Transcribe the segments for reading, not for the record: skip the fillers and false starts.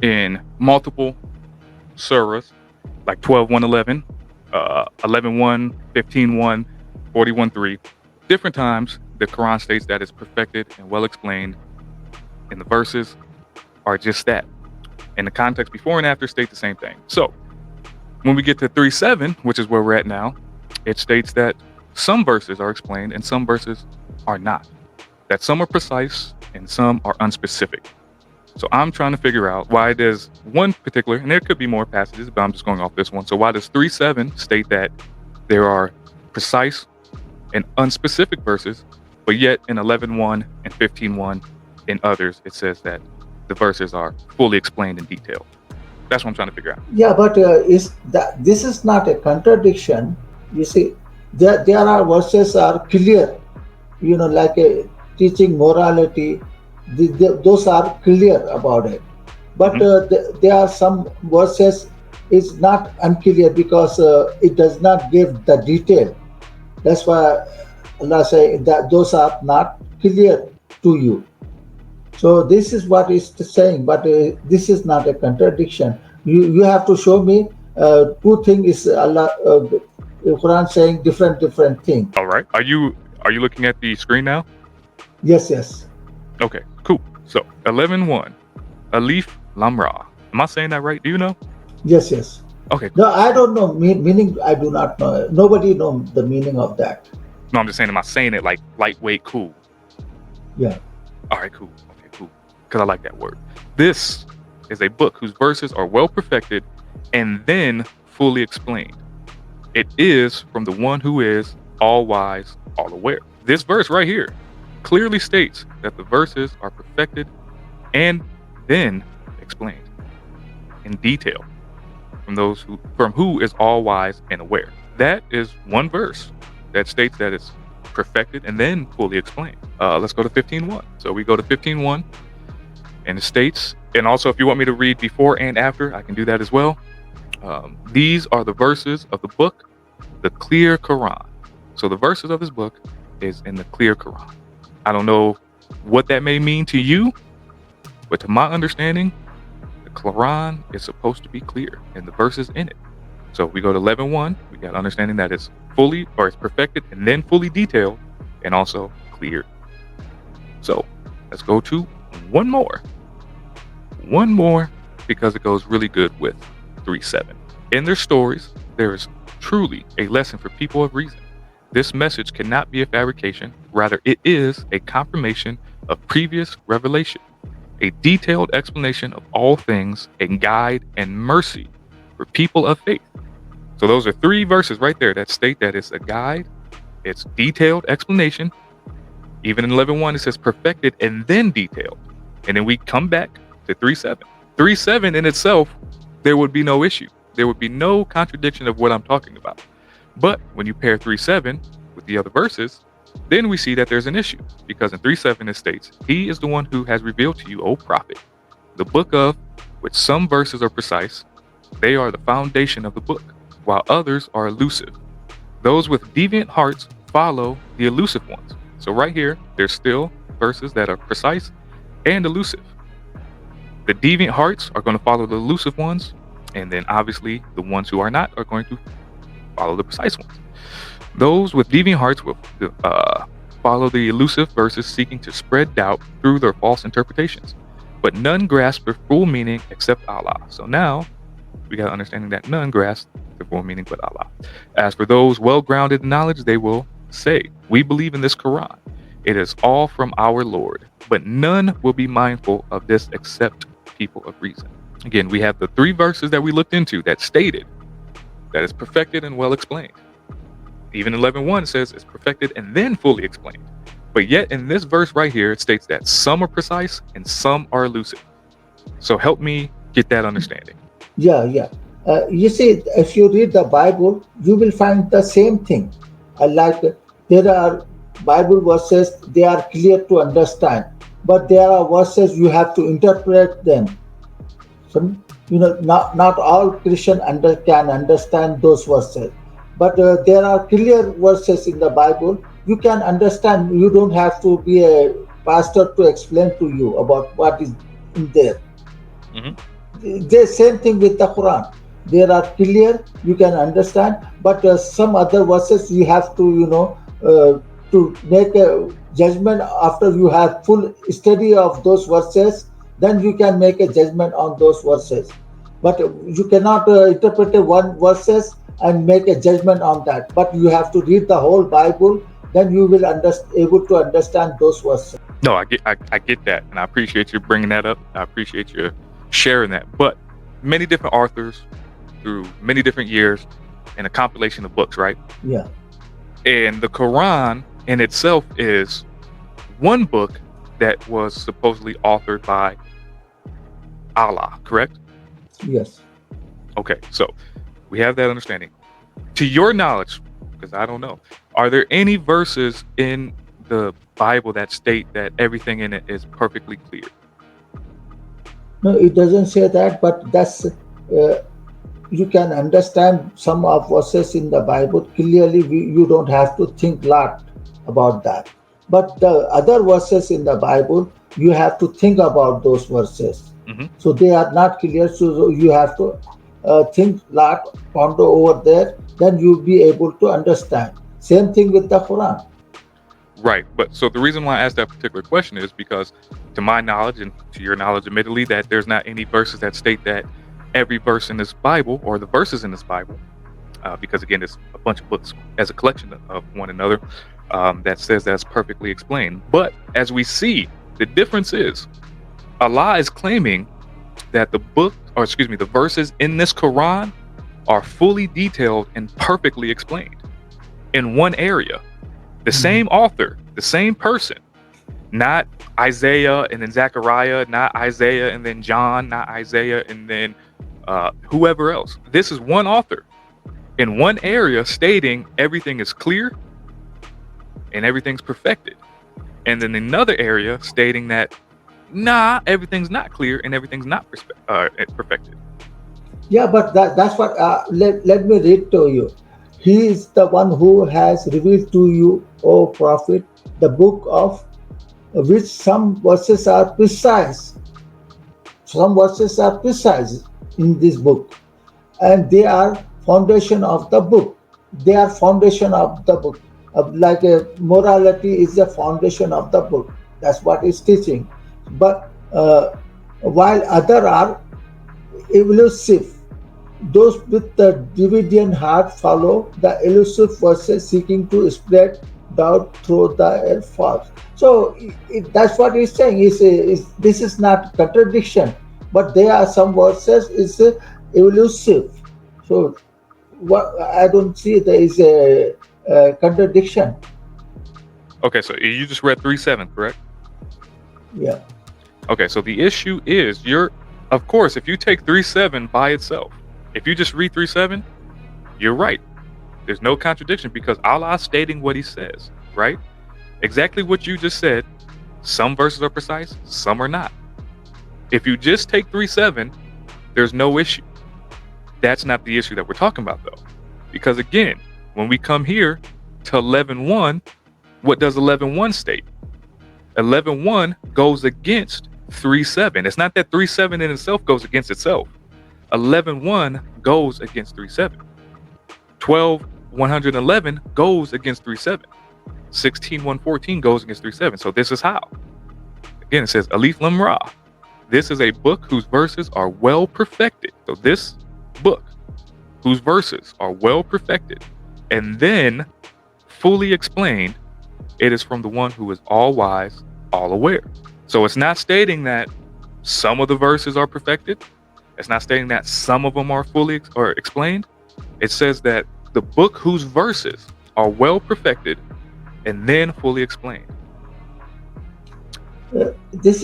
in multiple surahs, like 12:111, 11:1, 15:1, 41:3. Different times, the Quran states that it's perfected and well explained, and the verses are just that. And the context before and after state the same thing. So when we get to 3:7, which is where we're at now, it states that some verses are explained and some verses are not. That some are precise and some are unspecific. So I'm trying to figure out why there's one particular, and there could be more passages, but I'm just going off this one. So why does 3:7 state that there are precise and unspecific verses, but yet in 11:1 and 15:1 and others, it says that the verses are fully explained in detail? That's what I'm trying to figure out. Yeah, but this is not a contradiction. You see, there are verses are clear, like teaching morality. Those are clear about it. But there are some verses is not unclear because it does not give the detail. That's why Allah say that those are not clear to you. So this is what it's saying, but this is not a contradiction. You have to show me two things is Allah Quran saying different thing. All right. Are you looking at the screen now? Yes. Okay, cool. So 11:1, Alif Lam Ra. Am I saying that right? Do you know? Yes. Okay. Cool. No, I don't know meaning. I do not know. Nobody knows the meaning of that. No, I'm just saying, am I saying it like lightweight, cool? Yeah. All right, cool. Okay, cool. Because I like that word. This is a book whose verses are well perfected and then fully explained. It is from the one who is all wise, all aware. This verse right here clearly states that the verses are perfected and then explained in detail from who is all wise and aware. That is one verse that states that it's perfected and then fully explained. Let's go to 15:1. So we go to 15:1 and it states, and also if you want me to read before and after, I can do that as well. These are the verses of the book, the clear Quran. So the verses of this book is in the clear Quran. I don't know what that may mean to you, but to my understanding, the Quran is supposed to be clear and the verses in it. So we go to 11:1, we got understanding that it's fully, or it's perfected and then fully detailed and also clear. So let's go to one more because it goes really good with 3:7. In their stories, there is truly a lesson for people of reason. This message cannot be a fabrication, rather it is a confirmation of previous revelation, a detailed explanation of all things, a guide and mercy for people of faith. So those are three verses right there that state that it's a guide, it's detailed explanation. Even in 11:1 it says perfected and then detailed. And then we come back to 3:7. 3:7 in itself, there would be no issue. There would be no contradiction of what I'm talking about. But when you pair 3:7 with the other verses, then we see that there's an issue. Because in 3:7 it states, He is the one who has revealed to you, O Prophet, the book of which some verses are precise. They are the foundation of the book, while others are elusive. Those with deviant hearts follow the elusive ones. So right here, there's still verses that are precise and elusive. The deviant hearts are going to follow the elusive ones, and then obviously the ones who are not are going to follow the precise ones. Those with deviant hearts will follow the elusive verses, seeking to spread doubt through their false interpretations. But none grasp the full meaning except Allah. So now we got understanding that none grasp the full meaning but Allah. As for those well grounded in knowledge, they will say, we believe in this Quran. It is all from our Lord, but none will be mindful of this except people of reason. Again, we have the three verses that we looked into that stated that it's perfected and well explained. Even 11:1 says it's perfected and then fully explained. But yet in this verse right here, it states that some are precise and some are elusive. So help me get that understanding. Yeah. You see, if you read the Bible, you will find the same thing. Like there are Bible verses, they are clear to understand, but there are verses you have to interpret them. So, not all Christian can understand those verses, but there are clear verses in the Bible you can understand. You don't have to be a pastor to explain to you about what is in there. Mm-hmm. The same thing with the Quran. They are clear, you can understand, but some other verses you have to, to make a judgment after you have full study of those verses. Then you can make a judgment on those verses. But you cannot interpret one verses and make a judgment on that. But you have to read the whole Bible. Then you will able to understand those verses. No, I get that, and I appreciate you bringing that up. I appreciate you sharing that. But many different authors through many different years and a compilation of books, right? Yeah. And the Quran in itself is one book that was supposedly authored by Allah, correct? Yes. Okay, so we have that understanding. To your knowledge, because I don't know, are there any verses in the Bible that state that everything in it is perfectly clear? No, it doesn't say that, but that's you can understand some of verses in the Bible clearly. You don't have to think a lot about that. But the other verses in the Bible, you have to think about those verses. Mm-hmm. So they are not clear. So you have to think a lot, ponder over there. Then you'll be able to understand. Same thing with the Quran. Right, but so the reason why I asked that particular question is because, to my knowledge and to your knowledge, admittedly, that there's not any verses that state that every verse in this Bible or the verses in this Bible, because again, it's a bunch of books as a collection of one another, that says that's perfectly explained. But as we see, the difference is Allah is claiming that the verses in this Quran are fully detailed and perfectly explained in one area. The same author, the same person, not Isaiah and then Zechariah, not Isaiah and then John, not Isaiah and then whoever else. This is one author in one area stating everything is clear and everything's perfected. And then another area stating that, everything's not clear and everything's not perfected. Yeah, but that's what. Let me read to you. He is the one who has revealed to you, O Prophet, the book of which some verses are precise. Some verses are precise in this book, and they are foundation of the book. They are foundation of the book. Like a morality is the foundation of the book. That's what it's teaching. But while other are elusive, those with the Davidian heart follow the elusive verses seeking to spread doubt through the air false. So that's what he's saying. This is not contradiction, but there are some verses is elusive. So what I don't see there is a contradiction. Okay, so you just read 3:7, correct? Yeah. Okay, so the issue is of course, if you take 3:7 by itself, if you just read 3:7, you're right. There's no contradiction because Allah is stating what he says, right? Exactly what you just said. Some verses are precise, some are not. If you just take 3:7, there's no issue. That's not the issue that we're talking about though. Because again, when we come here to 11:1, what does 11:1 state? 11:1 goes against 3:7. It's not that 3:7 in itself goes against itself. 11:1 goes against 3:7. 12:111 goes against 3:7. 16:114 goes against 3:7. So this is how. Again, it says Alif Lam Ra. This is a book whose verses are well perfected. So this book whose verses are well perfected and then fully explained, it is from the one who is all wise, all aware. So it's not stating that some of the verses are perfected. It's not stating that some of them are fully explained. It says that the book whose verses are well perfected and then fully explained. This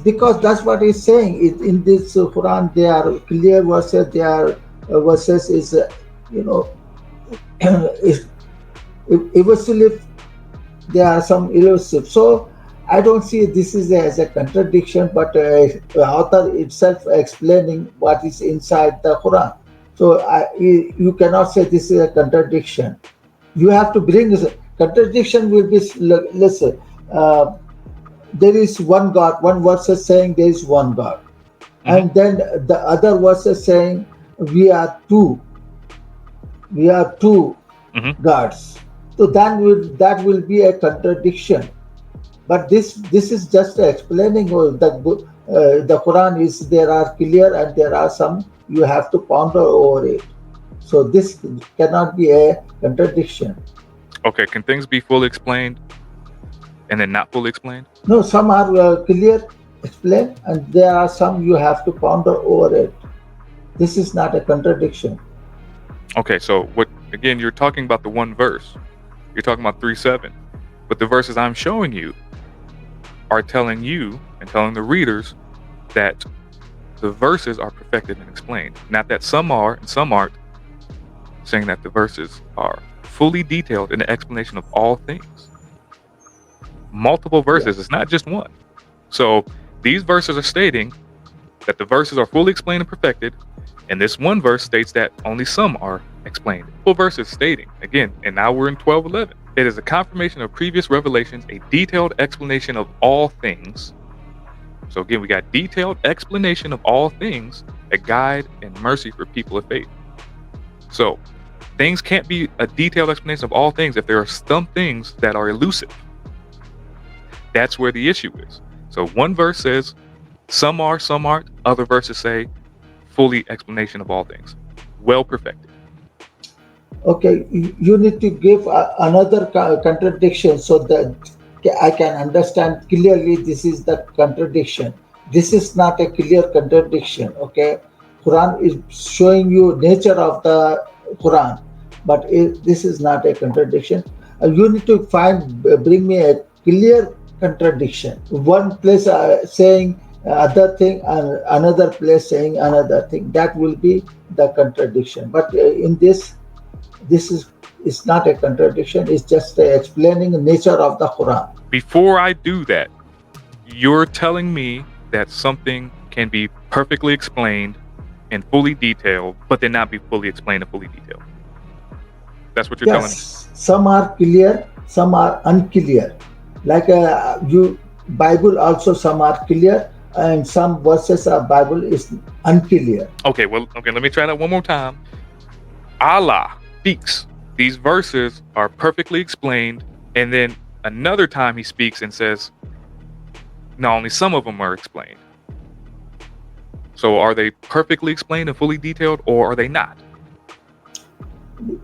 because that's what he's saying. In this Quran, there are clear verses. There are verses is is elusive. There are some elusive. So I don't see this is as a contradiction, but the author itself explaining what is inside the Quran. So you cannot say this is a contradiction. You have to bring contradiction will be listen. There is one God. One verse is saying there is one God. Hmm. and then the other verses saying we are two, we are two Hmm. gods. So that will be a contradiction. But this is just explaining the Quran is there are clear and there are some you have to ponder over it. So this cannot be a contradiction. Okay, can things be fully explained and then not fully explained? No, some are clear, explained, and there are some you have to ponder over it. This is not a contradiction. Okay, so what again, you're talking about the one verse. You're talking about 3:7. But the verses I'm showing you are telling you and telling the readers that the verses are perfected and explained. Not that some are and some aren't, saying that the verses are fully detailed in the explanation of all things. Multiple Yeah. verses, it's not just one. So these verses are stating that the verses are fully explained and perfected, and this one verse states that only some are explained. Full verse is stating, again, and now we're in 12:11. It is a confirmation of previous revelations, a detailed explanation of all things. So again, we got detailed explanation of all things, a guide and mercy for people of faith. So things can't be a detailed explanation of all things if there are some things that are elusive. That's where the issue is. So one verse says some are, some aren't. Other verses say fully explanation of all things. Well perfected. Okay, you need to give another contradiction so that I can understand clearly this is the contradiction. This is not a clear contradiction. Okay, Quran is showing you nature of the Quran, but this is not a contradiction. You need to bring me a clear contradiction. One place saying other thing and another place saying another thing. That will be the contradiction. But in this is not a contradiction. It's just explaining the nature of the Quran. Before I do that, you're telling me that something can be perfectly explained and fully detailed, but then not be fully explained and fully detailed. That's what you're telling me. Yes, some are clear, some are unclear. Like you Bible also some are clear and some verses of Bible is unclear. Okay, well, okay, let me try that one more time. Allah speaks. These verses are perfectly explained, and then another time he speaks and says, no, only some of them are explained. So are they perfectly explained and fully detailed, or are they not?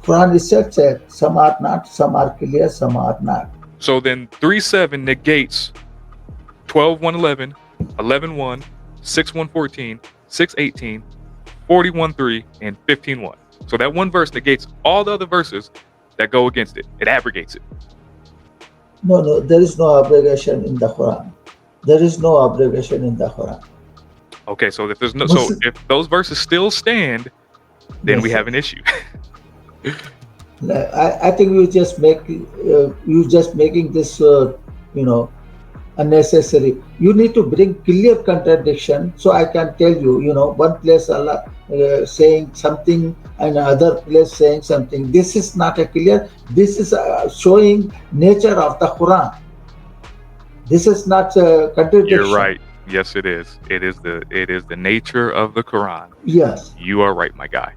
Quran is said some are not, some are clear, some are not. So then 3:7 negates 12:111, 11:1, 6:114, 6:18, 41:3, and 15:1. So that one verse negates all the other verses that go against it. It abrogates it. No, there is no abrogation in the Quran. There is no abrogation in the Quran. Okay, so if there's no, so Muslim, if those verses still stand, then we yes, have an issue. I think you just making this unnecessary. You need to bring clear contradiction so I can tell you. One place Allah saying something and other place saying something. This is not a clear. This is showing nature of the Quran. This is not a contradiction. You're right. Yes, it is. It is the nature of the Quran. Yes. You are right, my guy.